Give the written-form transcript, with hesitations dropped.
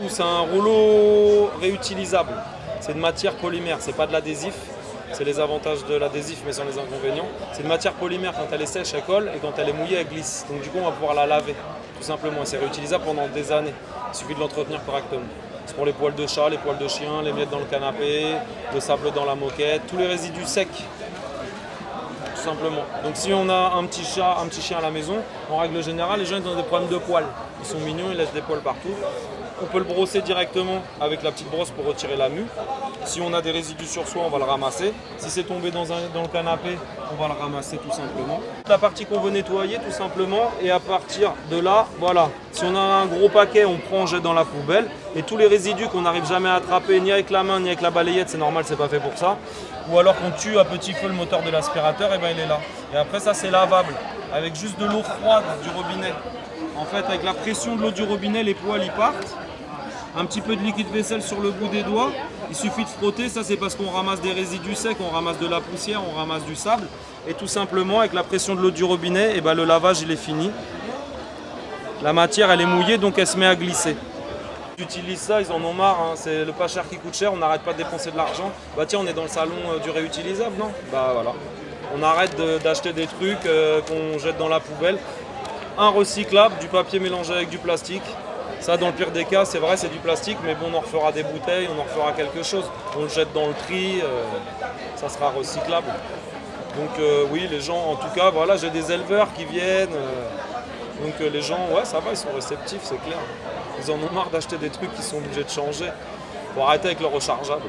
coup, c'est un rouleau réutilisable. C'est de matière polymère, c'est pas de l'adhésif. C'est les avantages de l'adhésif, mais sans les inconvénients. C'est une matière polymère, quand elle est sèche, elle colle, et quand elle est mouillée, elle glisse. Donc du coup, on va pouvoir la laver, tout simplement. C'est réutilisable pendant des années. Il suffit de l'entretenir correctement. C'est pour les poils de chat, les poils de chien, les miettes dans le canapé, le sable dans la moquette, tous les résidus secs, tout simplement. Donc si on a un petit chat, un petit chien à la maison, en règle générale, les gens ils ont des problèmes de poils. Ils sont mignons, ils laissent des poils partout. On peut le brosser directement avec la petite brosse pour retirer la mue. Si on a des résidus sur soi, on va le ramasser. Si c'est tombé dans le canapé, on va le ramasser tout simplement. La partie qu'on veut nettoyer tout simplement, et à partir de là, voilà. Si on a un gros paquet, on prend, on jette dans la poubelle. Et tous les résidus qu'on n'arrive jamais à attraper, ni avec la main, ni avec la balayette, c'est normal, c'est pas fait pour ça. Ou alors qu'on tue à petit feu le moteur de l'aspirateur, et ben il est là. Et après ça, c'est lavable, avec juste de l'eau froide du robinet. En fait, avec la pression de l'eau du robinet, les poils y partent. Un petit peu de liquide vaisselle sur le bout des doigts, il suffit de frotter, ça c'est parce qu'on ramasse des résidus secs, on ramasse de la poussière, on ramasse du sable, et tout simplement avec la pression de l'eau du robinet, et ben, le lavage il est fini. La matière elle est mouillée donc elle se met à glisser. Ils utilisent ça, ils en ont marre, hein. C'est le pas cher qui coûte cher, on n'arrête pas de dépenser de l'argent. Bah tiens, on est dans le salon du réutilisable, non? Bah voilà, on arrête d'acheter des trucs qu'on jette dans la poubelle. Un recyclable, du papier mélangé avec du plastique. Ça, dans le pire des cas, c'est vrai, c'est du plastique, mais bon, on en refera des bouteilles, on en refera quelque chose. On le jette dans le tri, ça sera recyclable. Donc oui, les gens, en tout cas, voilà, j'ai des éleveurs qui viennent. Donc les gens, ouais, ça va, ils sont réceptifs, c'est clair. Ils en ont marre d'acheter des trucs qui sont obligés de changer. Faut arrêter avec le rechargeable.